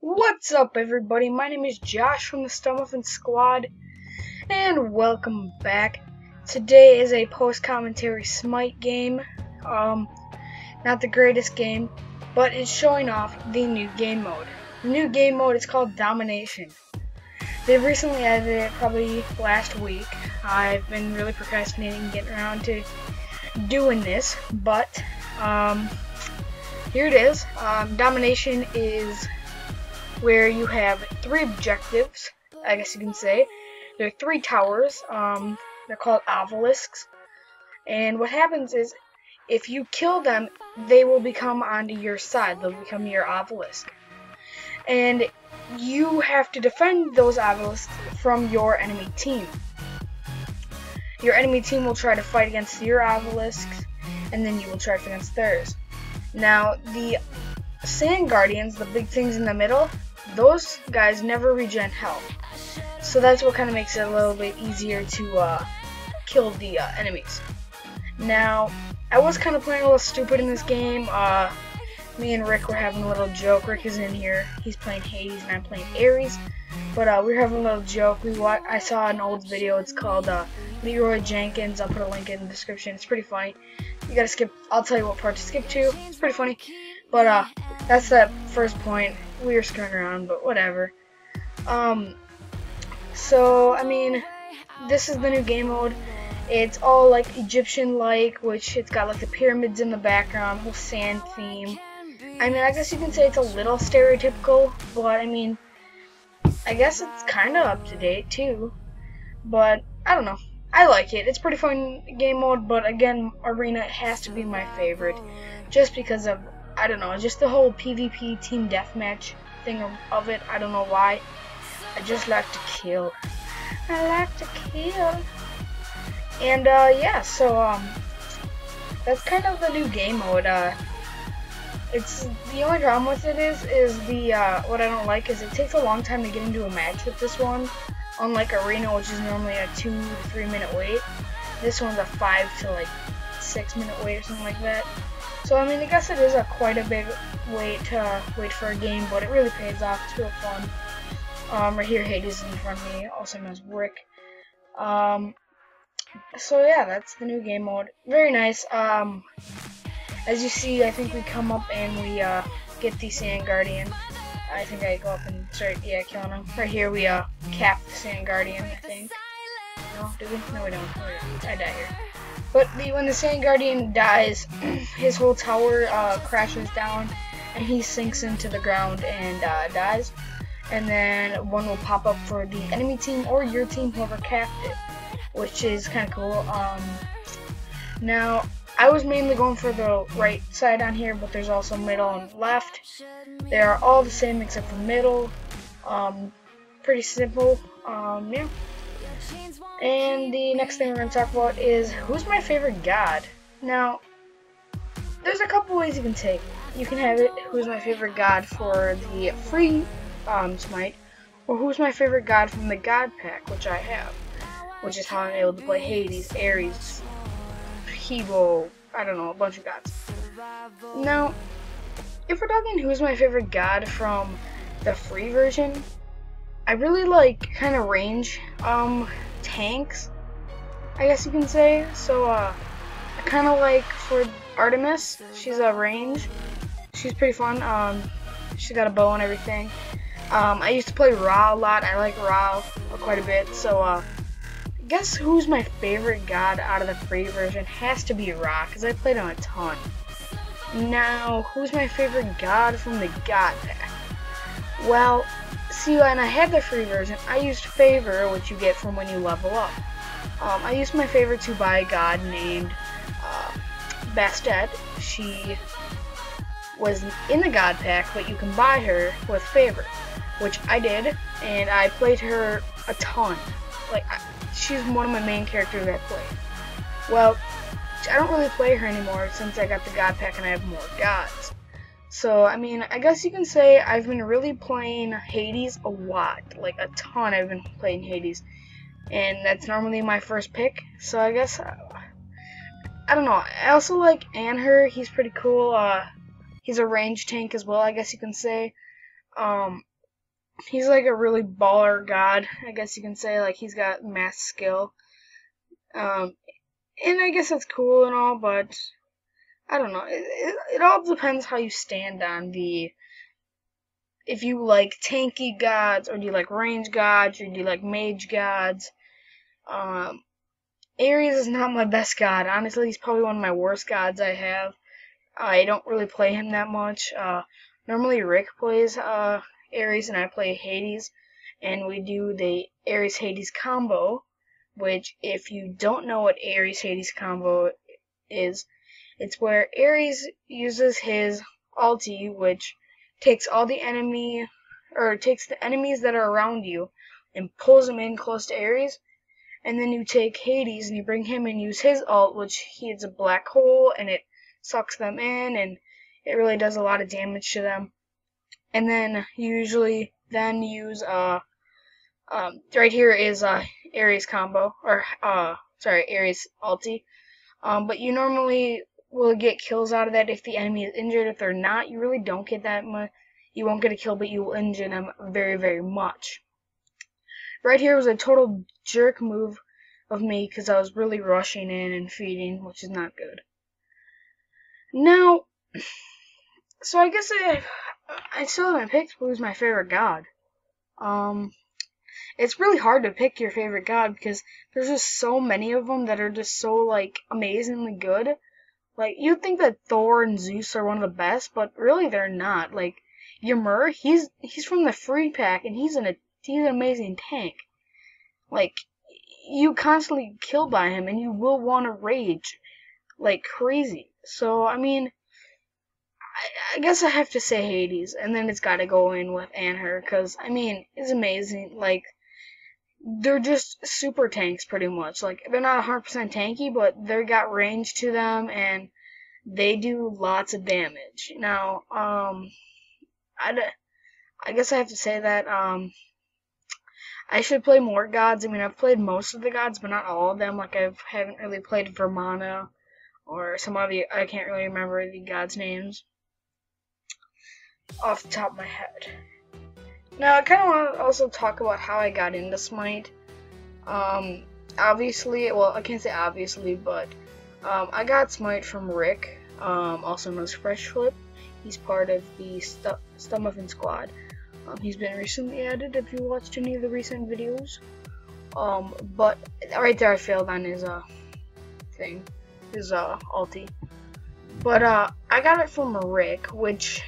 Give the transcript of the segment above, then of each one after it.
What's up, everybody? My name is Josh from the TheStumuffin squad, and welcome back. Today is a post-commentary Smite game. Not the greatest game, but it's showing off the new game mode. The new game mode is called Domination. They've recently added it, probably last week. I've been really procrastinating getting around to doing this, but here it is. Domination is where you have 3 objectives, I guess you can say. There are 3 towers. They're called obelisks. And what happens is, if you kill them, they will become onto your side. They'll become your obelisk. And you have to defend those obelisks from your enemy team. Your enemy team will try to fight against your obelisks, and then you will try to fight against theirs. Now, the Sand Guardians, the big things in the middle, those guys never regen health. So that's what kind of makes it a little bit easier to kill the enemies. Now, I was kind of playing a little stupid in this game. Me and Rick were having a little joke. Rick is in here. He's playing Hades and I'm playing Ares. But we were having a little joke. I saw an old video. It's called Leroy Jenkins. I'll put a link in the description. It's pretty funny. You gotta skip. I'll tell you what part to skip to. It's pretty funny. But that's that first point. We were screwing around, but whatever. So I mean, this is the new game mode. It's all like Egyptian-like, which it's got like the pyramids in the background, whole sand theme. I mean, I guess you can say it's a little stereotypical, but I mean, I guess it's kind of up to date too. But I don't know. I like it. It's pretty fun game mode, but again, Arena has to be my favorite, just because of, I don't know, just the whole PvP team deathmatch thing of it. I don't know why. I just like to kill. I like to kill. And yeah, so that's kind of the new game mode. It's the only problem with it is the what I don't like is it takes a long time to get into a match with this one. Unlike Arena, which is normally a 2 to 3 minute wait, this one's a 5 to 6 minute wait or something like that. So I mean, I guess it is quite a big wait to wait for a game, but it really pays off. It's real fun. Right here, Hades is in front of me, also known as Rick. So yeah, that's the new game mode. Very nice. As you see, I think we come up and we get the Sand Guardian. I think I go up and start, killing him. Right here, we cap the Sand Guardian, I think. No, do we? No, we don't. I die here. But when the Sand Guardian dies, his whole tower crashes down, and he sinks into the ground and dies. And then one will pop up for the enemy team or your team, whoever capped it, which is kind of cool. Now, I was mainly going for the right side on here, but there's also middle and left. They are all the same except for middle. Pretty simple. Yeah. And the next thing we're going to talk about is who's my favorite god. Now, there's a couple ways you can take. You can have it, who's my favorite god for the free Smite, or who's my favorite god from the god pack, which I have, which is how I'm able to play Hades, Ares, Hebo, I don't know, a bunch of gods. Now, if we're talking who's my favorite god from the free version, I really like kind of range tanks, I guess you can say. So I kind of like for Artemis, she's a range. She's pretty fun. She's got a bow and everything. I used to play Ra a lot. I like Ra quite a bit. So guess who's my favorite god out of the free version? Has to be Ra, because I played him a ton. Now, who's my favorite god from the god pack? Well, see, when I had the free version, I used Favor, which you get from when you level up. I used my Favor to buy a god named Bastet. She was in the god pack, but you can buy her with Favor, which I did, and I played her a ton. She's one of my main characters I play. Well, I don't really play her anymore since I got the god pack and I have more gods. So, I mean, I guess you can say I've been really playing Hades a lot. Like, a ton I've been playing Hades. And that's normally my first pick. So, I guess I don't know. I also like Anher. He's pretty cool. He's a range tank as well, I guess you can say. Um, he's like a really baller god, I guess you can say. Like he's got mass skill. Um, and I guess that's cool and all, but I don't know. It all depends how you stand on the. If you like tanky gods, or do you like range gods, or do you like mage gods? Um, Ares is not my best god. Honestly, he's probably one of my worst gods I have. I don't really play him that much. Normally Rick plays Ares and I play Hades, and we do the Ares Hades combo, which if you don't know what Ares Hades combo is, it's where Ares uses his ulti, which takes all the enemy, or takes the enemies that are around you and pulls them in close to Ares, and then you take Hades and you bring him and use his ult, which he is a black hole and it sucks them in and it really does a lot of damage to them. And then you usually then use right here is Ares combo, or sorry, Ares ulti. But you normally will get kills out of that if the enemy is injured. If they're not, you really don't get that much. You won't get a kill, but you will injure them very, very much. Right here was a total jerk move of me because I was really rushing in and feeding, which is not good. Now, so I guess I still haven't picked who's my favorite god. It's really hard to pick your favorite god because there's just so many of them that are just so like amazingly good. Like you'd think that Thor and Zeus are one of the best, but really they're not. Like Ymir, he's from the free pack and he's an amazing tank. Like you constantly kill by him and you will want to rage like crazy. So I mean, I guess I have to say Hades, and then it's got to go in with Anher because I mean it's amazing. Like they're just super tanks pretty much. Like they're not 100% tanky, but they got range to them and they do lots of damage. Now, I guess I have to say that I should play more gods. I mean, I've played most of the gods, but not all of them. Like I haven't really played Vermana or some of the, I can't really remember the gods' names off the top of my head. Now, I kind of want to also talk about how I got into Smite. Obviously, well, I can't say obviously, but I got Smite from Rick, also known as Fresh Flip. He's part of the TheStumuffin squad. He's been recently added if you watched any of the recent videos. But right there I failed on his thing, his ulti. But I got it from Rick, which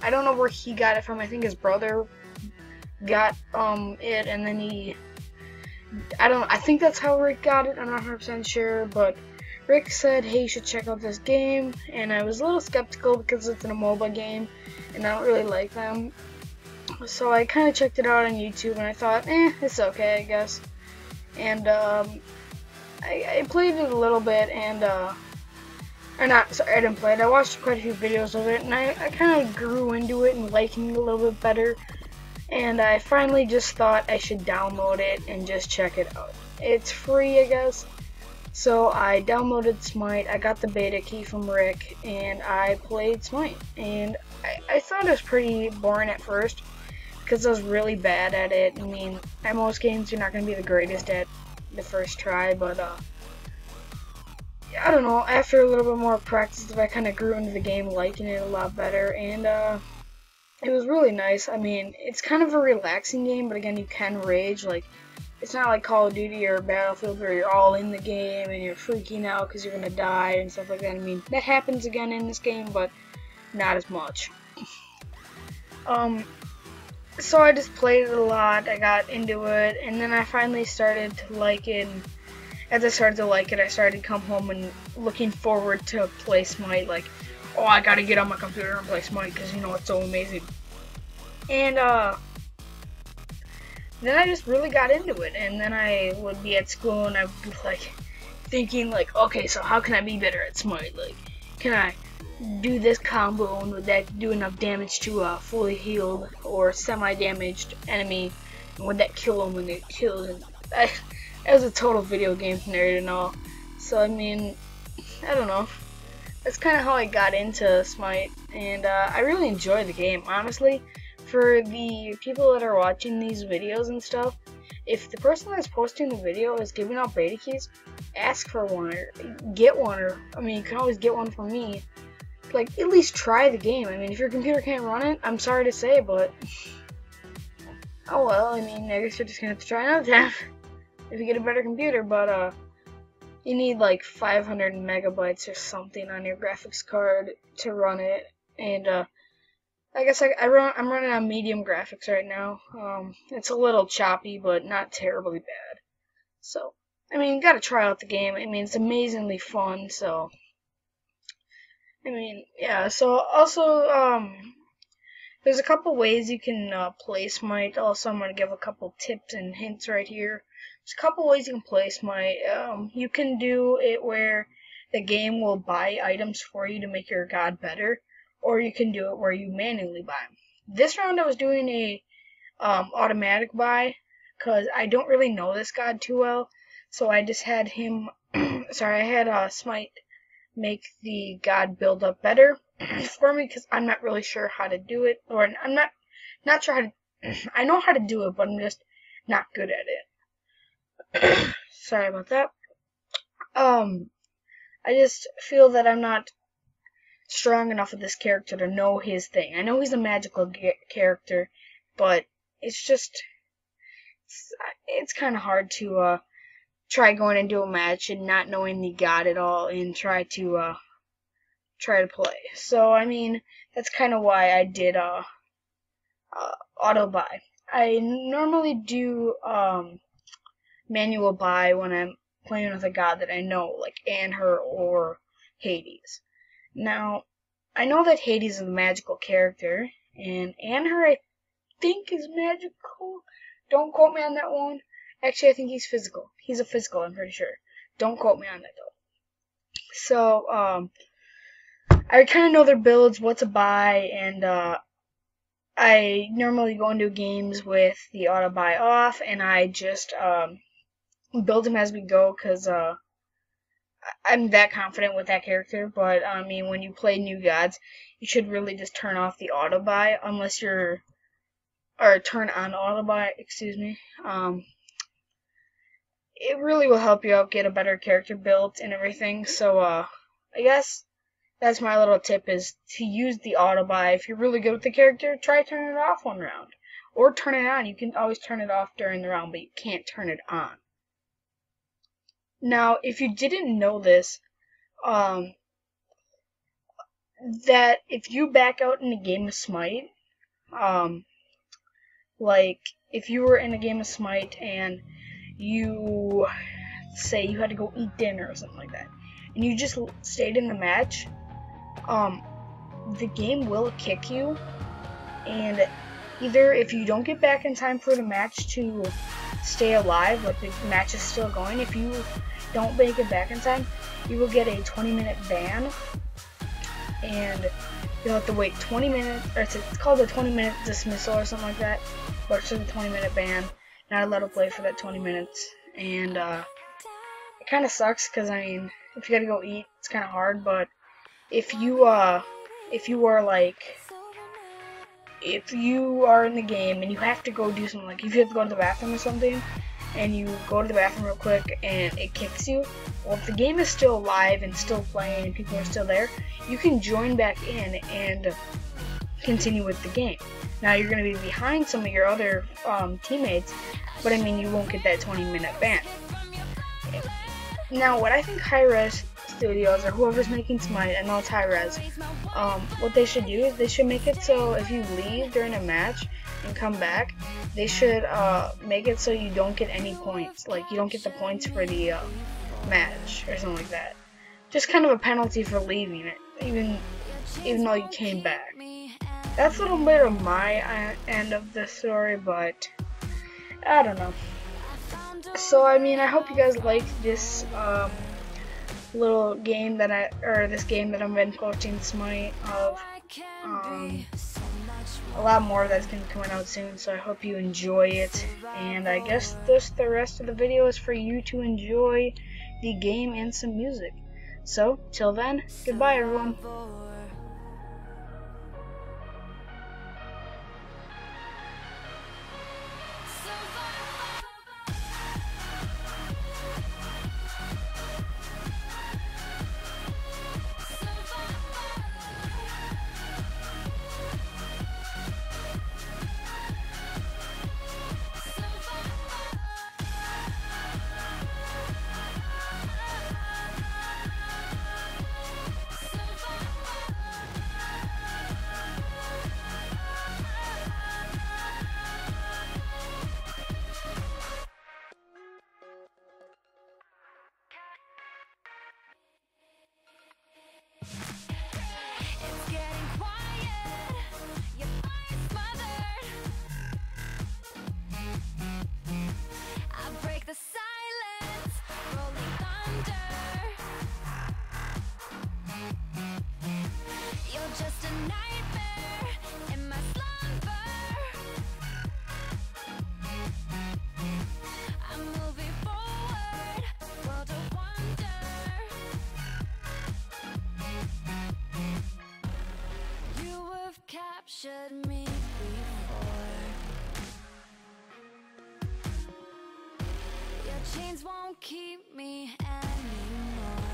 I don't know where he got it from. I think his brother got it, and then I think that's how Rick got it. I'm not 100% sure, but Rick said, hey, you should check out this game, and I was a little skeptical because it's in a MOBA game, and I don't really like them. So I kind of checked it out on YouTube, and I thought, it's okay, I guess. And I played it a little bit, and or not, sorry, I didn't play it. I watched quite a few videos of it, and I kind of grew into it and liking it a little bit better. And I finally just thought I should download it and just check it out. It's free, I guess. So I downloaded Smite, I got the beta key from Rick, and I played Smite. And I thought it was pretty boring at first, because I was really bad at it. I mean, at most games you're not going to be the greatest at the first try, but I don't know, after a little bit more practice, I kind of grew into the game, liking it a lot better, and it was really nice. I mean, it's kind of a relaxing game, but again, you can rage. Like, it's not like Call of Duty or Battlefield where you're all in the game and you're freaking out because you're gonna die and stuff like that. I mean, that happens again in this game, but not as much. So I just played it a lot, I got into it, and then I finally started to like it. And as I started to like it, I started to come home and looking forward to play Smite, like, oh, I gotta get on my computer and play Smite because, you know, it's so amazing. And then I just really got into it, and then I would be at school and I would be like thinking like, okay, so how can I be better at Smite? Like, can I do this combo and would that do enough damage to a fully healed or semi-damaged enemy? And would that kill them when they killed? And it was a total video game nerd and all. So I mean, I don't know. That's kind of how I got into Smite, and I really enjoy the game, honestly. For the people that are watching these videos and stuff, if the person that's posting the video is giving out beta keys, ask for one or get one, or I mean, you can always get one from me. Like, at least try the game. I mean, if your computer can't run it, I'm sorry to say, but oh well. I mean, I guess you're just gonna have to try another time if you get a better computer. But you need like 500 megabytes or something on your graphics card to run it, and I guess I'm running on medium graphics right now. It's a little choppy, but not terribly bad. So, I mean, you gotta try out the game. I mean, it's amazingly fun. So, I mean, yeah. So, also, there's a couple ways you can play Smite. Also, I'm gonna give a couple tips and hints right here. There's a couple ways you can play Smite. You can do it where the game will buy items for you to make your god better, or you can do it where you manually buy them. This round I was doing a automatic buy because I don't really know this god too well, so I just had him. Sorry, I had Smite make the god build up better for me because I'm not really sure how to do it, or I'm not sure how to. I know how to do it, but I'm just not good at it. Sorry about that. I just feel that I'm not strong enough with this character to know his thing. I know he's a magical character, but it's kind of hard to try going into a match and not knowing the god at all and try to play. So I mean, that's kind of why I did auto buy. I normally do manual buy when I'm playing with a god that I know, like Anher or Hades. Now, I know that Hades is a magical character, and Anher I think is magical. Don't quote me on that one. Actually, I think he's physical. He's a physical, I'm pretty sure. Don't quote me on that though. So, I kind of know their builds, what to buy, and I normally go into games with the auto buy off, and I just build him as we go, because I'm that confident with that character. But I mean, when you play new gods, you should really just turn off the auto buy unless you're, or turn on auto buy, excuse me. It really will help you out get a better character built and everything. So I guess that's my little tip, is to use the auto buy. If you're really good with the character, try turning it off one round, or turn it on. You can always turn it off during the round, but you can't turn it on. Now, if you didn't know this, that if you back out in a game of Smite, like if you were in a game of Smite and you say you had to go eat dinner or something like that, and you just stayed in the match, the game will kick you, and either if you don't get back in time for the match to stay alive, like the match is still going, if you don't make it back in time, you will get a 20-minute ban, and you'll have to wait 20 minutes, or it's called a 20-minute dismissal or something like that, but it's just a 20-minute ban, not allowed to play for that 20 minutes, and it kind of sucks, because I mean, if you gotta go eat, it's kind of hard. But if you are in the game and you have to go do something, like if you have to go to the bathroom or something, and you go to the bathroom real quick and it kicks you, well, if the game is still alive and still playing and people are still there, you can join back in and continue with the game. Now, you're going to be behind some of your other teammates, but I mean, you won't get that 20-minute ban. Now, what I think Hi-Res Studios, or whoever's making Smite, I know it's Hi-Res, what they should do is they should make it so if you leave during a match and come back, they should make it so you don't get any points. Like, you don't get the points for the match or something like that. Just kind of a penalty for leaving it, even though you came back. That's a little bit of my end of the story, but I don't know. So I mean, I hope you guys liked this little game that this game that I've been posting Smite of. A lot more of that's gonna be coming out soon, so I hope you enjoy it. And I guess the rest of the video is for you to enjoy the game and some music. So, till then, goodbye everyone. It's getting quiet, your fire smothered. I break the silence, rolling thunder. You're just a nightmare in my slumber. I'm moving forward, world of wonder. You have captured me before. Your chains won't keep me anymore.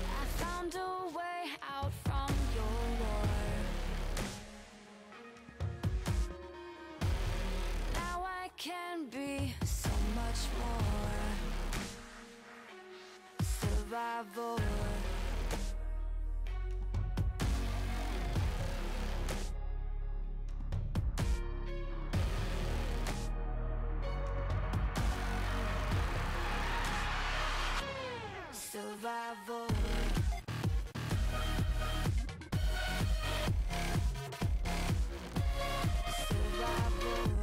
I found a way out from your war. Now I can be so much more. Survival. Survival. Survival.